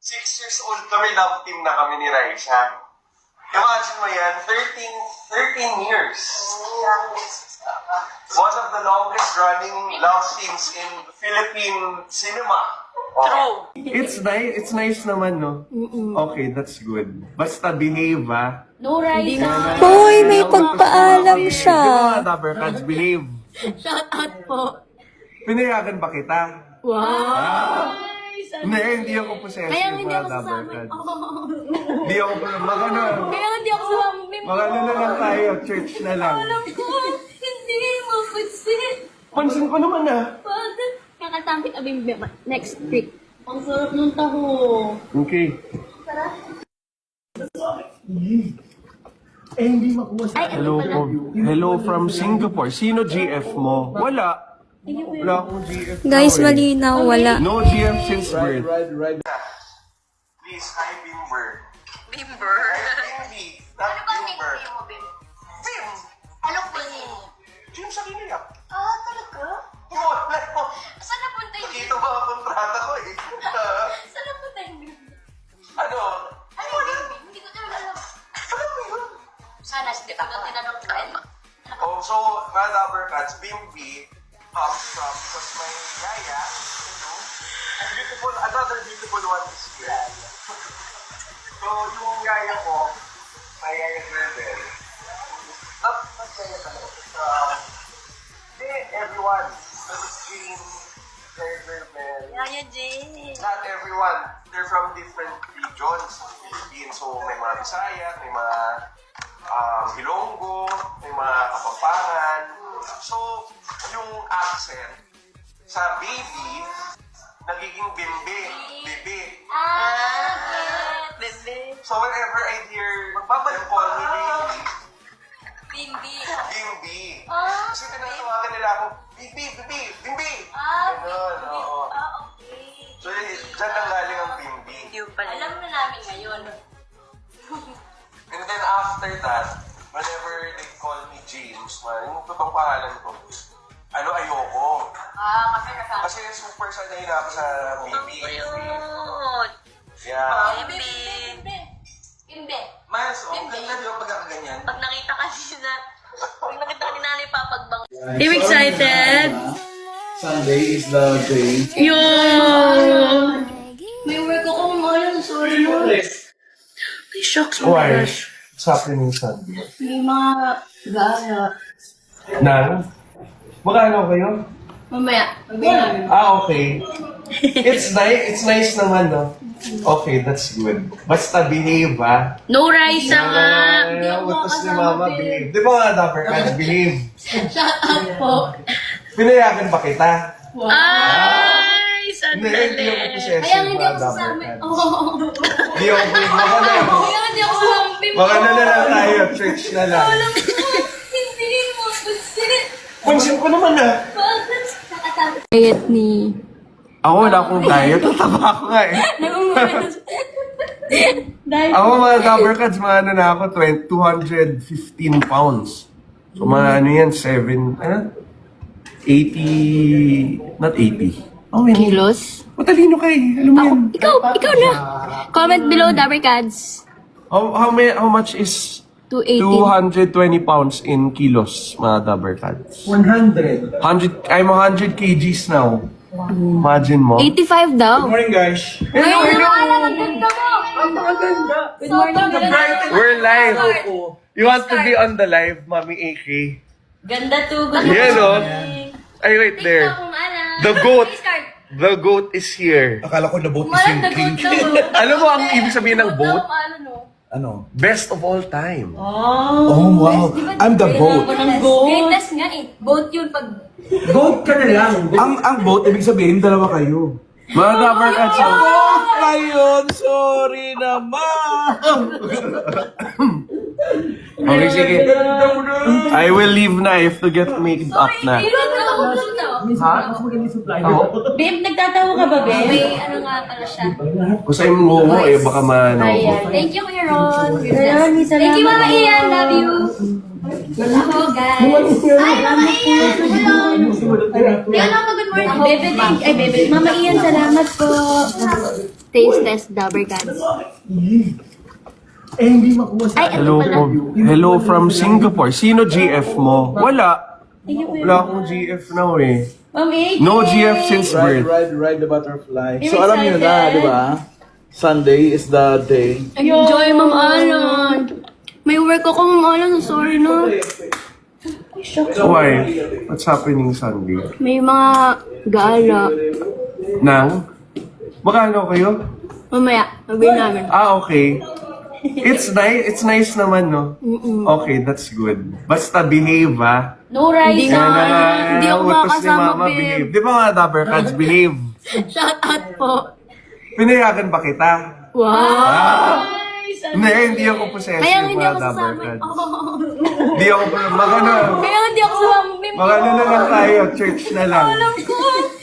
6 years old kami, love team na kami ni Raisha. Imagine mo yan, 13 years. One of the longest running love teams in Philippine cinema. True. It's nice naman, no? Okay, that's good. Basta behave, ah. No rice. Hoy, may pagpaalam siya. Di ba, Dabber Cats, behave. Shout out po. Pinayagan ba kita? Wow. Hindi ako possessive, Kaya hindi ako Dabber sasama. Cats. Hindi ako magano. Kaya hindi ako sasama. Magano na lang tayo, church na lang. Alam ko, hindi mo pansin. Pansin ko naman, ah. Bakit? Kakatangkit abing bema next week. Ang sarap ng taho. Okay. Hello po. Hello from Singapore. Sino GF mo? Wala. Wala akong GF. Guys, malinaw, wala. No GF since birth. Please, hi Bimber. Bimber? Bimby. Not Bimber. Bim! Ano po niyo? Jim sa kiniyak. Ah, talaga? Wala mo. Saan napunta yung Nakita mo ang kontrata ko eh. Saan napunta yung Bimber? Ano? Ano yung Bimber? Hindi ko talaga alam. Ano mo yun? Sana hindi ka tinanong kain. Oh, so, mga Dabber Cats, Bimby comes from, because my yaya, you know, beautiful, another beautiful one is here. So, yung yaya ko, my yaya Rebel, not yaya talaga. Hindi, everyone. There's Jean, there's Rebel. Yaya Jane. Not everyone. They're from different regions of the Philippines. So, may mga Bisaya, may mga Ilonggo, may mga Kapampangan. So, yung accent sa baby, nagiging bimbi, bibi. Bimbi. So, whenever I hear, them call me baby, Bimbi. bimbi. Ah, Kasi tinatawagan nila ako, bibi, bibi, bimbi. Ganun, oo. Okay. So, dyan ang galing ang bimbi. Alam na namin ngayon. And then after that, whenever they call me James, yung totoong pangalan ko, ayoko. Kasi Kasi super sanay na ako sa baby. Yeah. Bimbi. Miles, ang ganda di ba pagkakaganyan? Pag nakita ka ni nanay papagbang. I'm excited. Sunday is the day. Yo! May work ako ngayon. Sorry mo. May shocks mo. Why? What's happening Sunday? May mga gaya. Nang? Magkano kayo? Mamaya. Okay. It's nice naman, no? Okay, that's good. Basta behave, ha? No rice nga. Utos ni Mama, behave. Di ba nga, Dabber Cats, behave? Shout out po. Pinayagan ba kita? Ay! Hindi ako possessive, Kaya hindi ako Dabber sasama. Cats. Oo. Hindi ako possessive. Kaya hindi ako sasama. Baka na lang tayo, church na lang. Alam ko, hindi mo pansin. Pansin ko naman, ha? Bakit? Nakatapos. Diet ni... Ako, wala akong diet. Tataba ako nga, eh. Dahil Ako, mga Dabber Cats, mga ano na ako, 215 pounds. So, mga ano yan, 80, not 80. Oh, may Kilos? matalino kayo, alam mo yan. Ikaw na. Comment below, Dabber Cats. How much is 280. 220 pounds in kilos, mga Dabber Cats? 100. I'm 100 kgs now. Imagine mo. 85 daw. Morning, guys. Hello, hello! Good morning. We're live. You want to be on the live, Mami AK? Ganda to. Yan, no? Ay, wait there. The goat. The goat is here. Akala ko na boat is Malang sinking. dagot Alam mo ang ibig sabihin ng boat? Ano? Best of all time. Oh, wow. I'm the boat. Greatness nga eh. Boat yun pag... Boat ka na lang. Ang boat, ibig sabihin, dalawa kayo. Mga Dabber Cats, Boat kayo! Sorry naman! okay, sige. I will leave na. I have to get made up na. Ha? Babe, nagtatawa ka ba, babe? May ano nga pala siya. Kung sa'yo mo eh, baka maano. Thank you, Kuya Ron. Thank you, Mama Ian. Love you. Ako, guys. Ay, Mama Ian. Hello. Yan ako, good morning. Bebe, Mama Ian, salamat po. Taste test Dabber Cats. Eh, hindi makuha sa... Ay, ito pala. Hello from Singapore. Sino GF mo? Wala. Wala akong GF now eh. Ma'am AJ. No GF since birth. Ride the butterfly. You're So alam niyo na, excited? di ba? Sunday is the day. Enjoy, Ma'am Alan. May work ako, Ma'am Alan. Sorry na. Why? What's happening Sunday? May mga gala. Nang? Magkano kayo? Mamaya, sabihin namin. Ah, okay. It's nice naman, no? Okay, that's good. Basta behave, ah. No rice. Hindi nga. Yan Hindi ako utos ni makakasama, Mama, babe. behave. Di ba mga Dabber Cats, behave? Shout out po. Pinayagan ba kita? Wow. Ah! Hindi ako possessive, Kaya hindi ako mga Dabber sasama. Cats. Oh. Hindi ako, magano, Kaya hindi ako sasama. babe. magano na lang tayo, church na lang. Alam ko,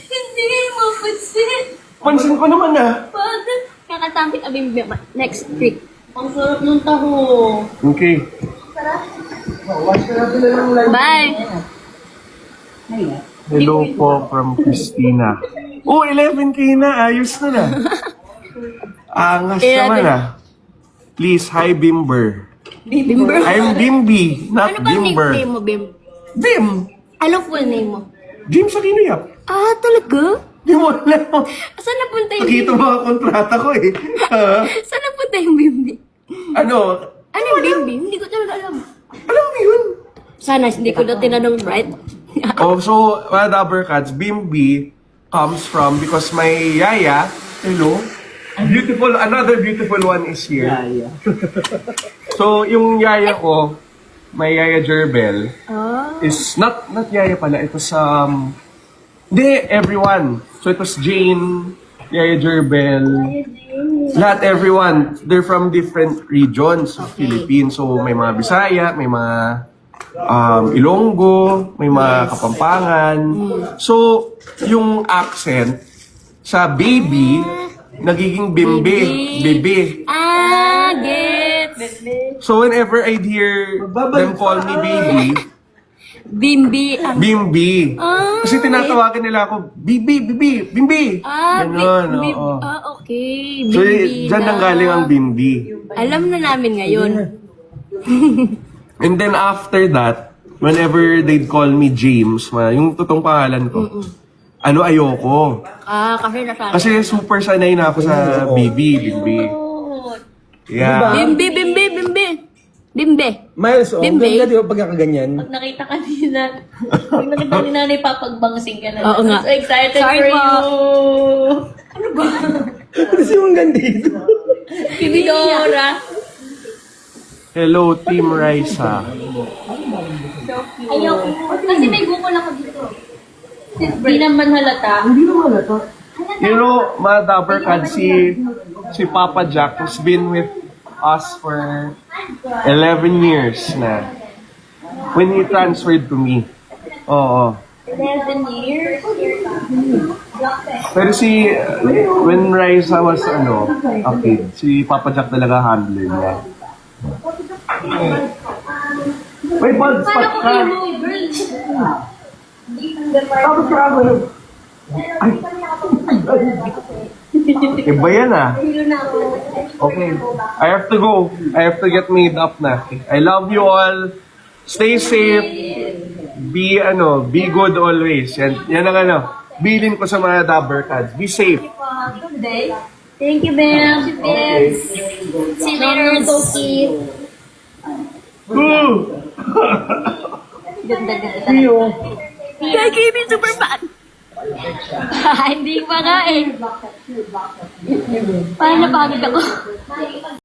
hindi mo pansin. Pansin ko naman, ah. Kakatampit abim next week. Ang sarap ng taho. Okay. Bye. Hello po from Christina. Oh, 11K na. Ayos na na. Angas 11. naman ah. Please, hi Bimber. Bimber. I'm Bimby, not Ano ba Bimber. nickname mo, Bim? Bim! Ano full name mo? James Aquino Yap. Ah, talaga? Di mo alam. Saan napunta yung Nakita Bimbi? mga kontrata ko eh. Ah, Saan napunta yung Bimbi? ano? Ano yung Bimbi? Hindi ko talaga alam. Alam mo yun? Sana hindi ko na tinanong right. Oh, so, mga Dabber Cats, Bimby comes from, because my yaya, hello, beautiful, another beautiful one is here. So, yung yaya ko, my yaya Jerbel, is not yaya pala, it was, hindi, everyone. So, it was Jane, yaya Jerbel, lahat, everyone, they're from different regions of Philippines. So, may mga Bisaya, may mga Ilonggo, may mga Kapampangan. So, yung accent sa baby, nagiging bimbe, bebe. Ah, gets. So, whenever I'd hear them call me baby, Bimbi. bimbi. Ah, Kasi tinatawagan nila ako, bibi, bibi, bimbi. Ah, Ganon, Bimbi. oo. Ah, okay. So, Bimbi dyan na. nanggaling ang bimbi. Alam na namin ngayon. And then after that, whenever they'd call me James, yung totoong pangalan ko, ano ayoko. Ah, kasi nasabi. Kasi super sanay na ako sa Bibi, Bimbi. Yeah. Bimbi, Bimbi, Bimbi. Bimbi. Miles, oh, Bimbe. ganda di ba pagkakaganyan? Pag nakita ka ni Nanay, papagbangsing ka na. Oo nga. I'm so excited Sorry for po. you. Kasi yung ganda dito. Bibi Dora. Hello, Team Raisa. Ayaw. Kasi may bukol ako dito. Hindi naman halata. You know, mga Dabber Cats, si Papa Jack has been with us for 11 years na. When he transferred to me. Oo. 11 years? Pero when Raisa was, a kid, si Papa Jack talaga handler niya. Wait, Bud, spot ka. Tapos ka ako. Ay. Iba yan ah. Okay. I have to go. I have to get made up na. I love you all. Stay safe. Be good always. Yan ang bilin ko sa mga Dabber Cats. Be safe. Thank you, Bam. Okay. See you later, Toki. Woo! See you. Kaya Kimi, super fan. Hindi pa nga eh. Parang napagod ako.